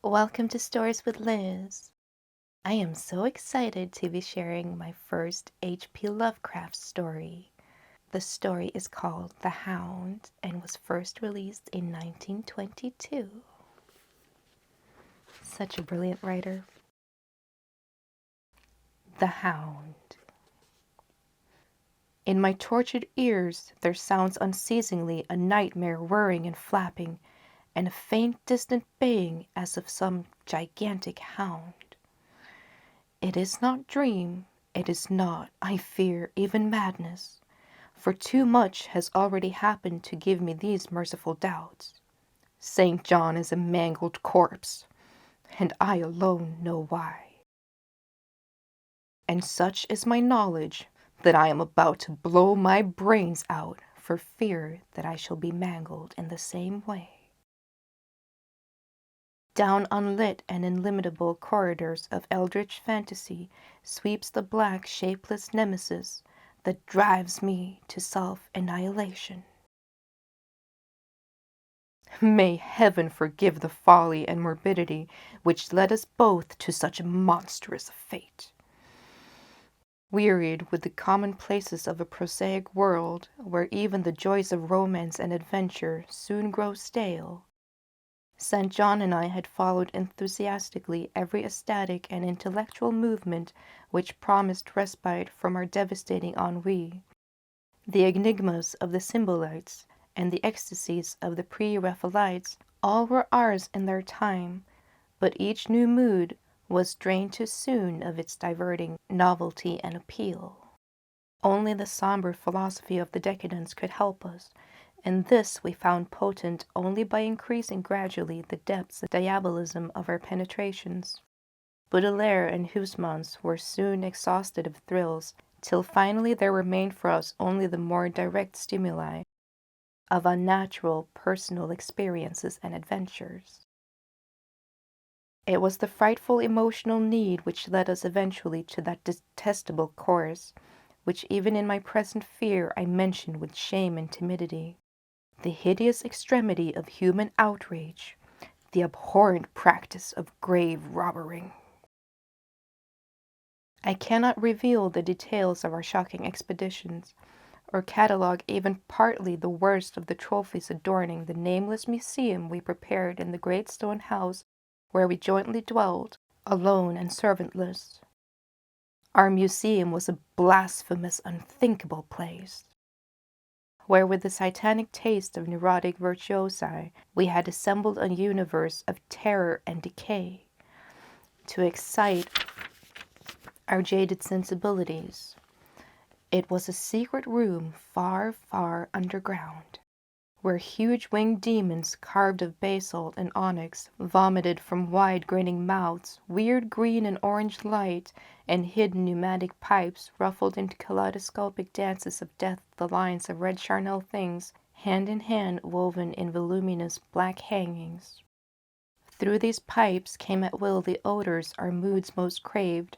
Welcome to Stories with Liz. I am so excited to be sharing my first H.P Lovecraft story. The story is called The Hound and was first released in 1922. Such a brilliant writer. The Hound. In my tortured ears there sounds unceasingly a nightmare whirring and flapping, and a faint distant baying as of some gigantic hound. It is not dream, it is not, I fear, even madness, for too much has already happened to give me these merciful doubts. St. John is a mangled corpse, and I alone know why. And such is my knowledge that I am about to blow my brains out for fear that I shall be mangled in the same way. Down unlit and illimitable corridors of eldritch fantasy sweeps the black, shapeless nemesis that drives me to self-annihilation. May heaven forgive the folly and morbidity which led us both to such a monstrous fate. Wearied with the commonplaces of a prosaic world, where even the joys of romance and adventure soon grow stale, St. John and I had followed enthusiastically every aesthetic and intellectual movement which promised respite from our devastating ennui. The enigmas of the Symbolites and the ecstasies of the pre-Raphaelites all were ours in their time, but each new mood was drained too soon of its diverting novelty and appeal. Only the somber philosophy of the decadence could help us, and this we found potent only by increasing gradually the depths and diabolism of our penetrations. Baudelaire and Huysmans were soon exhausted of thrills, till finally there remained for us only the more direct stimuli of unnatural personal experiences and adventures. It was the frightful emotional need which led us eventually to that detestable course, which even in my present fear I mention with shame and timidity. The hideous extremity of human outrage, the abhorrent practice of grave robbering. I cannot reveal the details of our shocking expeditions, or catalogue even partly the worst of the trophies adorning the nameless museum we prepared in the great stone house where we jointly dwelt, alone and servantless. Our museum was a blasphemous, unthinkable place, where with the satanic taste of neurotic virtuosi we had assembled a universe of terror and decay to excite our jaded sensibilities. It was a secret room far, far underground, where huge winged demons carved of basalt and onyx vomited from wide grinning mouths weird green and orange light, and hidden pneumatic pipes ruffled into kaleidoscopic dances of death the lines of red charnel things, hand in hand woven in voluminous black hangings. Through these pipes came at will the odors our moods most craved,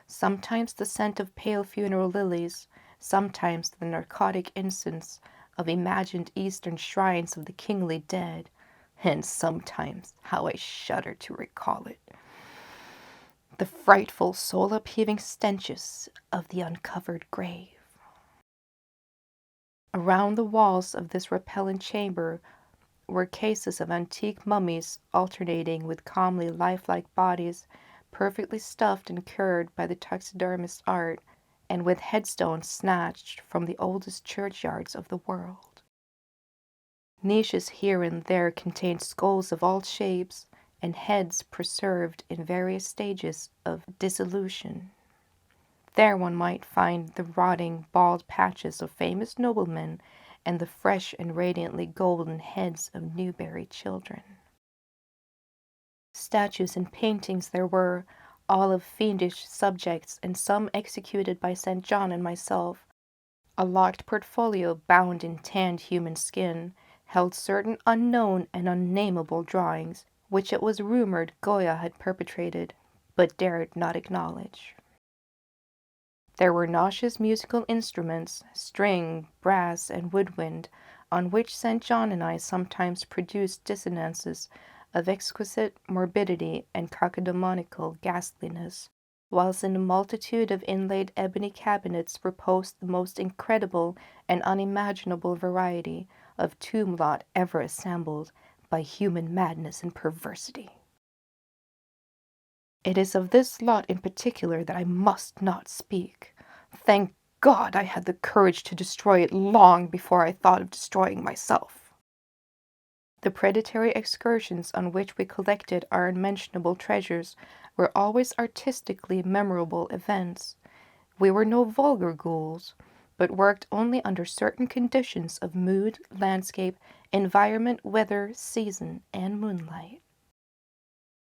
sometimes the scent of pale funeral lilies, sometimes the narcotic incense of imagined eastern shrines of the kingly dead, and sometimes, how I shudder to recall it, the frightful soul-upheaving stenches of the uncovered grave. Around the walls of this repellent chamber were cases of antique mummies alternating with calmly lifelike bodies, perfectly stuffed and cured by the taxidermist's art, and with headstones snatched from the oldest churchyards of the world. Niches here and there contained skulls of all shapes, and heads preserved in various stages of dissolution. There one might find the rotting, bald patches of famous noblemen and the fresh and radiantly golden heads of new-buried children. Statues and paintings there were, all of fiendish subjects, and some executed by St. John and myself. A locked portfolio bound in tanned human skin held certain unknown and unnameable drawings, which it was rumored Goya had perpetrated, but dared not acknowledge. There were nauseous musical instruments, string, brass, and woodwind, on which St. John and I sometimes produced dissonances of exquisite morbidity and cacodemoniacal ghastliness, whilst in a multitude of inlaid ebony cabinets reposed the most incredible and unimaginable variety of tomb lot ever assembled by human madness and perversity. It is of this lot in particular that I must not speak. Thank God I had the courage to destroy it long before I thought of destroying myself. The predatory excursions on which we collected our unmentionable treasures were always artistically memorable events. We were no vulgar ghouls, but worked only under certain conditions of mood, landscape, environment, weather, season, and moonlight.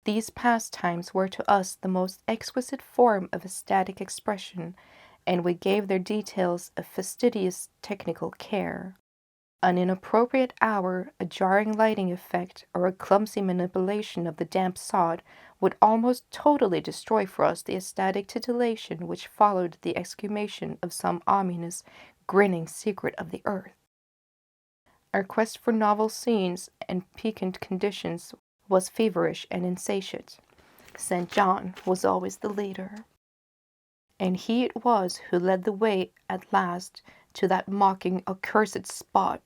These pastimes were to us the most exquisite form of aesthetic expression, and we gave their details a fastidious technical care. An inappropriate hour, a jarring lighting effect, or a clumsy manipulation of the damp sod would almost totally destroy for us the ecstatic titillation which followed the exhumation of some ominous, grinning secret of the earth. Our quest for novel scenes and piquant conditions was feverish and insatiate. St. John was always the leader, and he it was who led the way at last to that mocking, accursed spot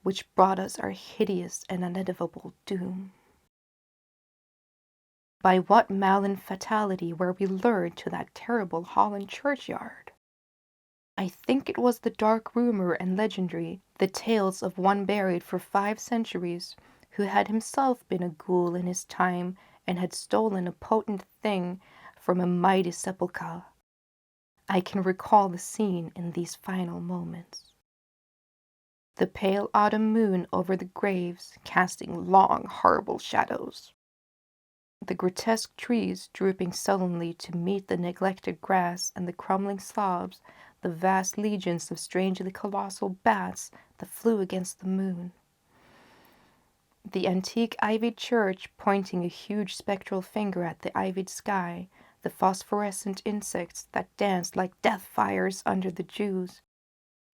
which brought us our hideous and inevitable doom. By what malign fatality were we lured to that terrible Holland churchyard? I think it was the dark rumor and legendary, the tales of one buried for 5 centuries, who had himself been a ghoul in his time and had stolen a potent thing from a mighty sepulchre. I can recall the scene in these final moments. The pale autumn moon over the graves, casting long, horrible shadows. The grotesque trees drooping sullenly to meet the neglected grass and the crumbling slabs, the vast legions of strangely colossal bats that flew against the moon. The antique ivied church pointing a huge spectral finger at the ivied sky, the phosphorescent insects that danced like death fires under the dews.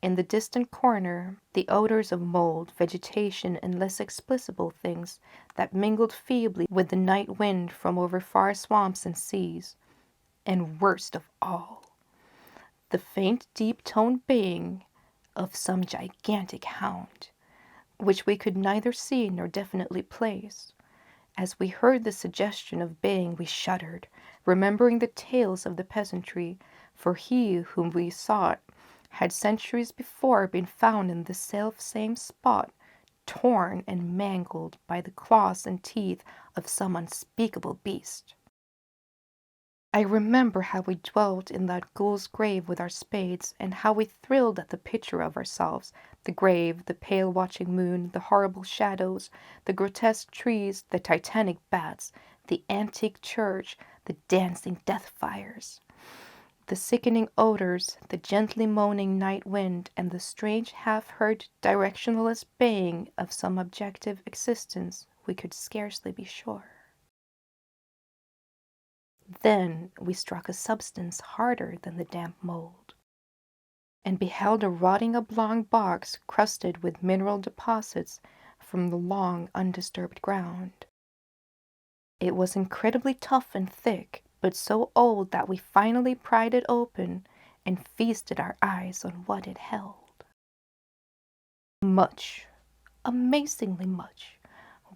In the distant corner, the odors of mold, vegetation, and less explicable things that mingled feebly with the night wind from over far swamps and seas. And worst of all, the faint, deep-toned baying of some gigantic hound, which we could neither see nor definitely place. As we heard the suggestion of baying, we shuddered, remembering the tales of the peasantry, for he whom we sought had centuries before been found in the self-same spot, torn and mangled by the claws and teeth of some unspeakable beast. I remember how we dwelt in that ghoul's grave with our spades, and how we thrilled at the picture of ourselves, the grave, the pale watching moon, the horrible shadows, the grotesque trees, the titanic bats, the antique church, the dancing death fires. The sickening odors, the gently moaning night wind, and the strange half-heard directionless baying of some objective existence, we could scarcely be sure. Then we struck a substance harder than the damp mold, and beheld a rotting oblong box crusted with mineral deposits from the long undisturbed ground. It was incredibly tough and thick, but so old that we finally pried it open and feasted our eyes on what it held. Much, amazingly much,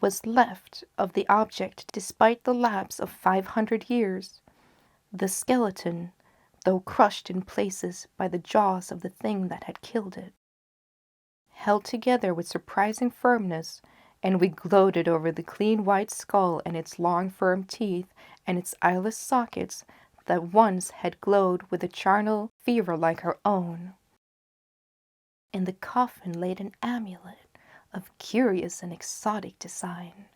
was left of the object despite the lapse of 500 years. The skeleton, though crushed in places by the jaws of the thing that had killed it, held together with surprising firmness, and we gloated over the clean white skull and its long firm teeth and its eyeless sockets that once had glowed with a charnel fever like our own. In the coffin laid an amulet of curious and exotic design,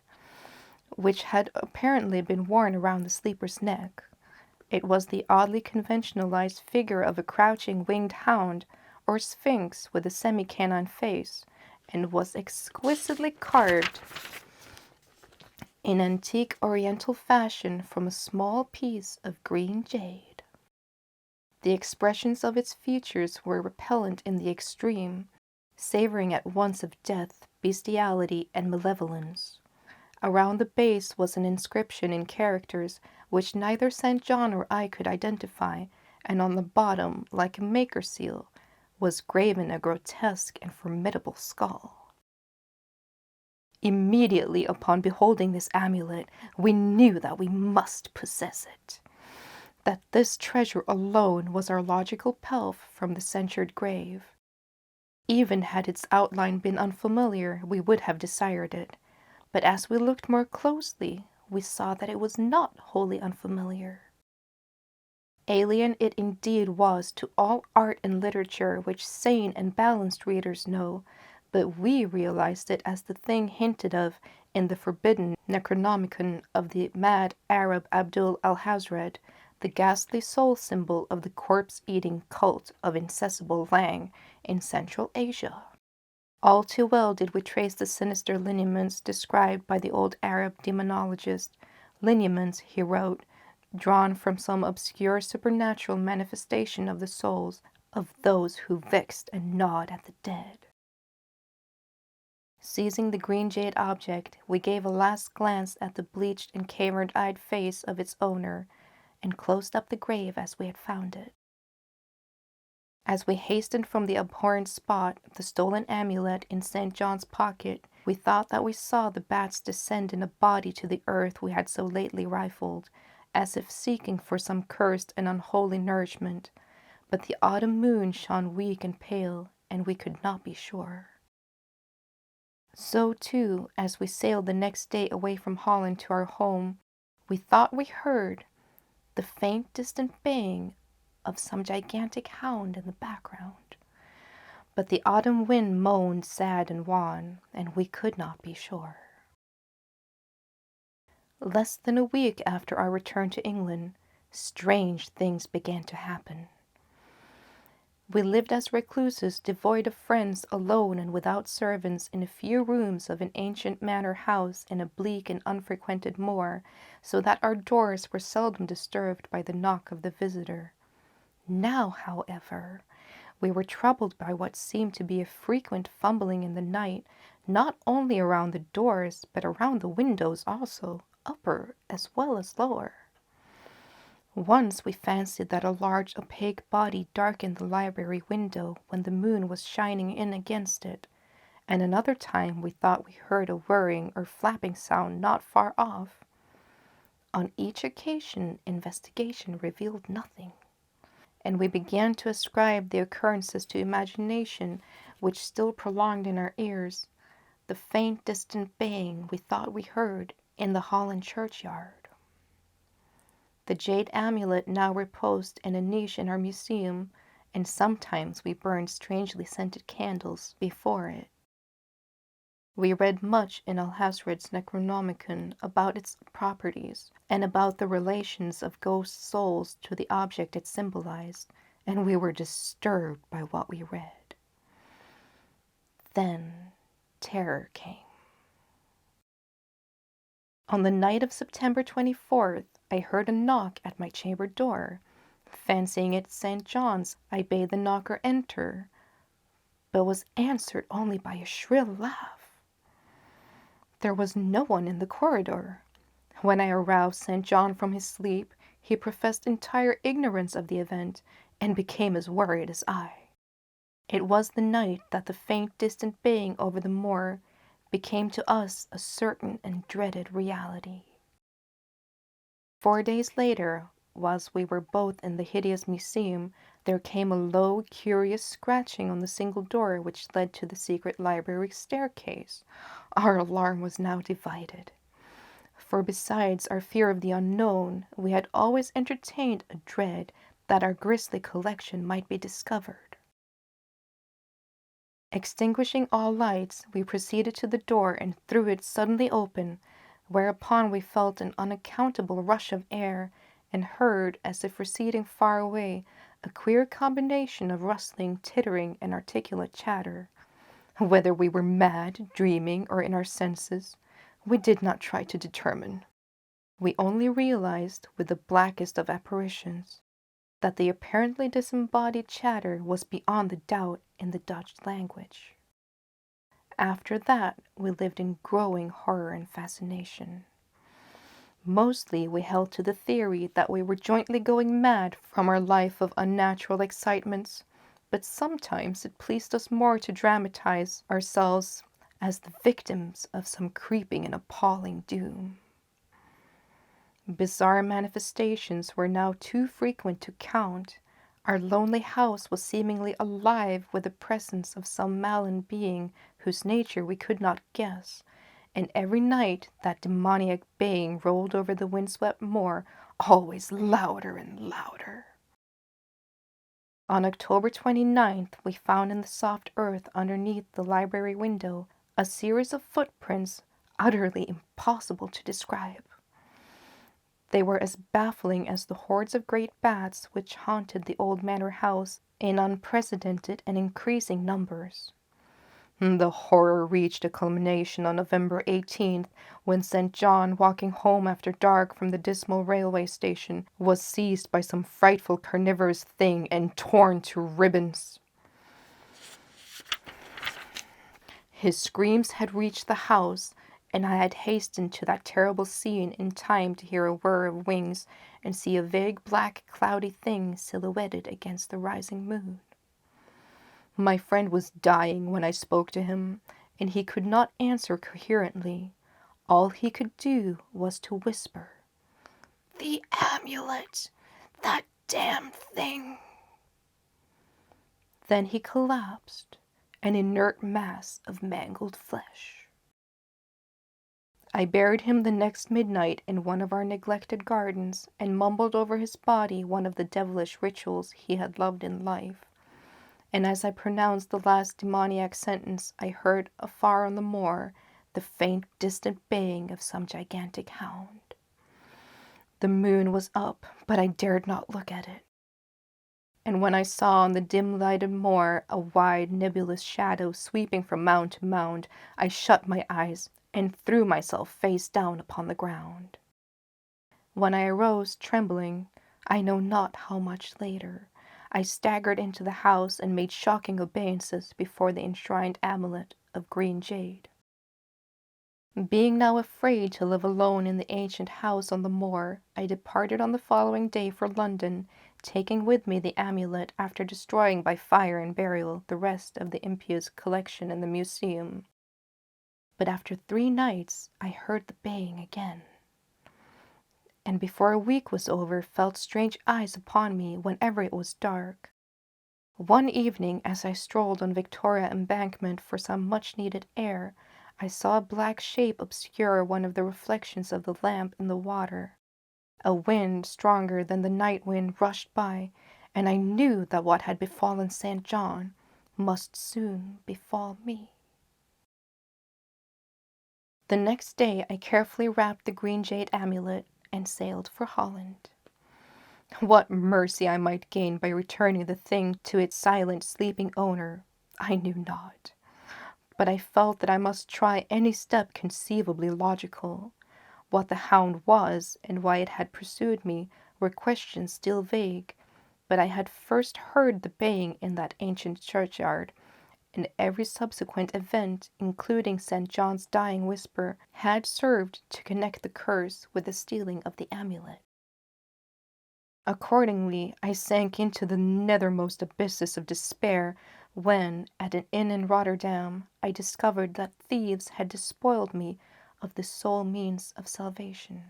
which had apparently been worn around the sleeper's neck. It was the oddly conventionalized figure of a crouching winged hound or sphinx with a semi-canine face, and was exquisitely carved in antique oriental fashion from a small piece of green jade. The expressions of its features were repellent in the extreme, savoring at once of death, bestiality, and malevolence. Around the base was an inscription in characters which neither St. John or I could identify, and on the bottom, like a maker seal, was graven a grotesque and formidable skull. Immediately upon beholding this amulet, we knew that we must possess it, that this treasure alone was our logical pelf from the censured grave. Even had its outline been unfamiliar, we would have desired it, but as we looked more closely, we saw that it was not wholly unfamiliar. Alien it indeed was to all art and literature which sane and balanced readers know, but we realized it as the thing hinted of in the forbidden Necronomicon of the mad Arab Abdul al-Hazred, the ghastly soul symbol of the corpse-eating cult of incessable Lang in Central Asia. All too well did we trace the sinister lineaments described by the old Arab demonologist, lineaments, he wrote, drawn from some obscure supernatural manifestation of the souls of those who vexed and gnawed at the dead. Seizing the green jade object, we gave a last glance at the bleached and cavern-eyed face of its owner, and closed up the grave as we had found it. As we hastened from the abhorrent spot, the stolen amulet in St. John's pocket, we thought that we saw the bats descend in a body to the earth we had so lately rifled, as if seeking for some cursed and unholy nourishment. But the autumn moon shone weak and pale, and we could not be sure. So, too, as we sailed the next day away from Holland to our home, we thought we heard the faint distant baying of some gigantic hound in the background. But the autumn wind moaned sad and wan, and we could not be sure. Less than a week after our return to England, strange things began to happen. We lived as recluses, devoid of friends, alone and without servants, in a few rooms of an ancient manor house in a bleak and unfrequented moor, so that our doors were seldom disturbed by the knock of the visitor. Now, however, we were troubled by what seemed to be a frequent fumbling in the night, not only around the doors, but around the windows also, upper as well as lower. Once we fancied that a large opaque body darkened the library window when the moon was shining in against it, and another time we thought we heard a whirring or flapping sound not far off. On each occasion, investigation revealed nothing, and we began to ascribe the occurrences to imagination, which still prolonged in our ears the faint distant baying we thought we heard in the Holland churchyard. The jade amulet now reposed in a niche in our museum, and sometimes we burned strangely scented candles before it. We read much in Alhazred's Necronomicon about its properties, and about the relations of ghost souls to the object it symbolized, and we were disturbed by what we read. Then terror came. On the night of September 24th, I heard a knock at my chamber door. Fancying it St. John's, I bade the knocker enter, but was answered only by a shrill laugh. There was no one in the corridor. When I aroused St. John from his sleep, he professed entire ignorance of the event, and became as worried as I. It was the night that the faint distant baying over the moor became to us a certain and dreaded reality. 4 days later, whilst we were both in the hideous museum, there came a low, curious scratching on the single door which led to the secret library staircase. Our alarm was now divided, for besides our fear of the unknown, we had always entertained a dread that our grisly collection might be discovered. Extinguishing all lights, we proceeded to the door and threw it suddenly open, whereupon we felt an unaccountable rush of air, and heard, as if receding far away, a queer combination of rustling, tittering, and articulate chatter. Whether we were mad, dreaming, or in our senses, we did not try to determine. We only realized, with the blackest of apparitions, that the apparently disembodied chatter was beyond the doubt in the Dutch language. After that, we lived in growing horror and fascination. Mostly, we held to the theory that we were jointly going mad from our life of unnatural excitements, but sometimes it pleased us more to dramatize ourselves as the victims of some creeping and appalling doom. Bizarre manifestations were now too frequent to count. Our lonely house was seemingly alive with the presence of some malign being whose nature we could not guess, and every night that demoniac baying rolled over the windswept moor, always louder and louder. On October 29th, we found in the soft earth underneath the library window a series of footprints utterly impossible to describe. They were as baffling as the hordes of great bats which haunted the old manor house in unprecedented and increasing numbers. The horror reached a culmination on November 18th, when St. John, walking home after dark from the dismal railway station, was seized by some frightful carnivorous thing and torn to ribbons. His screams had reached the house, and I had hastened to that terrible scene in time to hear a whir of wings and see a vague black cloudy thing silhouetted against the rising moon. My friend was dying when I spoke to him, and he could not answer coherently. All he could do was to whisper, "The amulet! That damned thing!" Then he collapsed, an inert mass of mangled flesh. I buried him the next midnight in one of our neglected gardens, and mumbled over his body one of the devilish rituals he had loved in life. And as I pronounced the last demoniac sentence, I heard afar on the moor the faint, distant baying of some gigantic hound. The moon was up, but I dared not look at it. And when I saw on the dim-lighted moor a wide, nebulous shadow sweeping from mound to mound, I shut my eyes and threw myself face down upon the ground. When I arose, trembling, I know not how much later, I staggered into the house and made shocking obeisances before the enshrined amulet of green jade. Being now afraid to live alone in the ancient house on the moor, I departed on the following day for London, taking with me the amulet after destroying by fire and burial the rest of the impious collection in the museum. But after 3 nights I heard the baying again, and before a week was over felt strange eyes upon me whenever it was dark. One evening, as I strolled on Victoria Embankment for some much-needed air, I saw a black shape obscure one of the reflections of the lamp in the water. A wind stronger than the night wind rushed by, and I knew that what had befallen St. John must soon befall me. The next day I carefully wrapped the green jade amulet and sailed for Holland. What mercy I might gain by returning the thing to its silent, sleeping owner, I knew not. But I felt that I must try any step conceivably logical. What the hound was, and why it had pursued me, were questions still vague, but I had first heard the baying in that ancient churchyard, and every subsequent event, including St. John's dying whisper, had served to connect the curse with the stealing of the amulet. Accordingly, I sank into the nethermost abysses of despair when, at an inn in Rotterdam, I discovered that thieves had despoiled me of the sole means of salvation.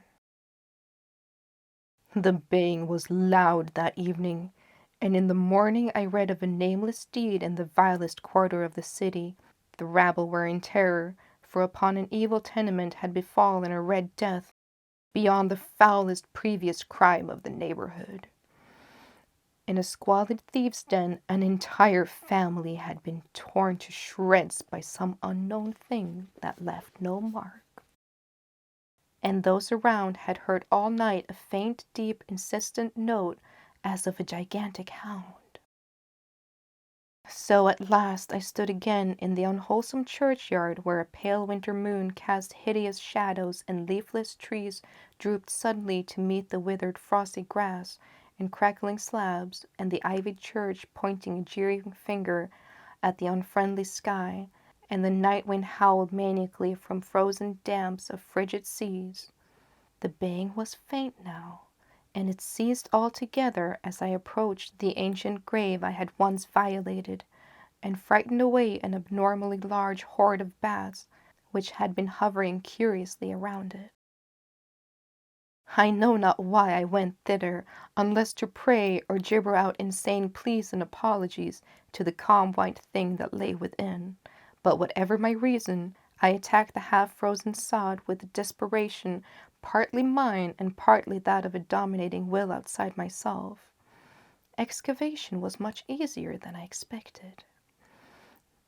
The baying was loud that evening, and in the morning I read of a nameless deed in the vilest quarter of the city. The rabble were in terror, for upon an evil tenement had befallen a red death, beyond the foulest previous crime of the neighborhood. In a squalid thieves' den, an entire family had been torn to shreds by some unknown thing that left no mark. And those around had heard all night a faint, deep, insistent note as of a gigantic hound. So at last I stood again in the unwholesome churchyard where a pale winter moon cast hideous shadows and leafless trees drooped suddenly to meet the withered frosty grass and crackling slabs, and the ivied church pointing a jeering finger at the unfriendly sky, and the night wind howled maniacally from frozen damps of frigid seas. The baying was faint now, and it ceased altogether as I approached the ancient grave I had once violated, and frightened away an abnormally large horde of bats which had been hovering curiously around it. I know not why I went thither, unless to pray or gibber out insane pleas and apologies to the calm white thing that lay within. But whatever my reason, I attacked the half-frozen sod with a desperation partly mine and partly that of a dominating will outside myself. Excavation was much easier than I expected,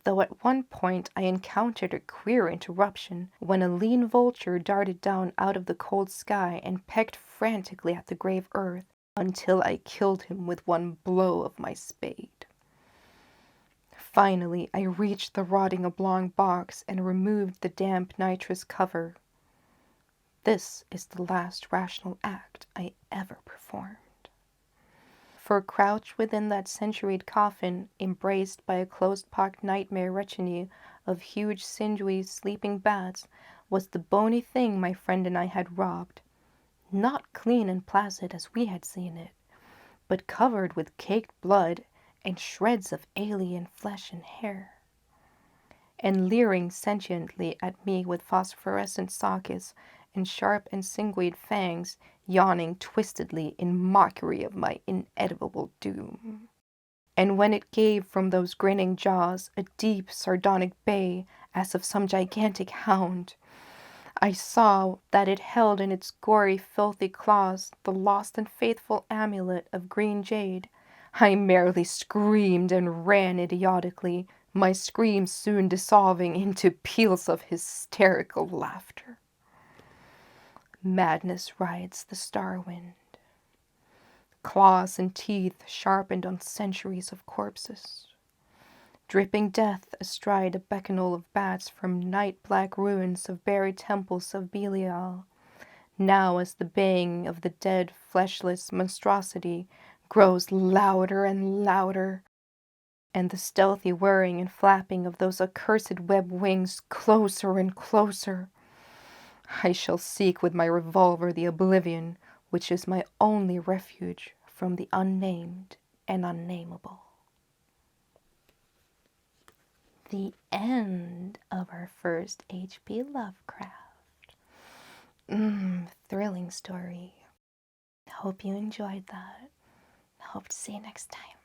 though at one point I encountered a queer interruption when a lean vulture darted down out of the cold sky and pecked frantically at the grave earth until I killed him with one blow of my spade. Finally, I reached the rotting oblong box and removed the damp nitrous cover. This is the last rational act I ever performed. For crouched within that centuried coffin, embraced by a close-packed nightmare retinue of huge, sinewy, sleeping bats, was the bony thing my friend and I had robbed. Not clean and placid as we had seen it, but covered with caked blood and shreds of alien flesh and hair, and leering sentiently at me with phosphorescent sockets and sharp and sanguine fangs, yawning twistedly in mockery of my inevitable doom. And when it gave from those grinning jaws a deep, sardonic bay as of some gigantic hound, I saw that it held in its gory, filthy claws the lost and faithful amulet of green jade. I merely screamed and ran idiotically, my screams soon dissolving into peals of hysterical laughter. Madness rides the star wind. Claws and teeth sharpened on centuries of corpses. Dripping death astride a bacchanal of bats from night-black ruins of buried temples of Belial. Now as the baying of the dead fleshless monstrosity grows louder and louder, and the stealthy whirring and flapping of those accursed web wings closer and closer, I shall seek with my revolver the oblivion which is my only refuge from the unnamed and unnameable. The end of our first H.P. Lovecraft. Thrilling story. Hope you enjoyed that. Hope to see you next time.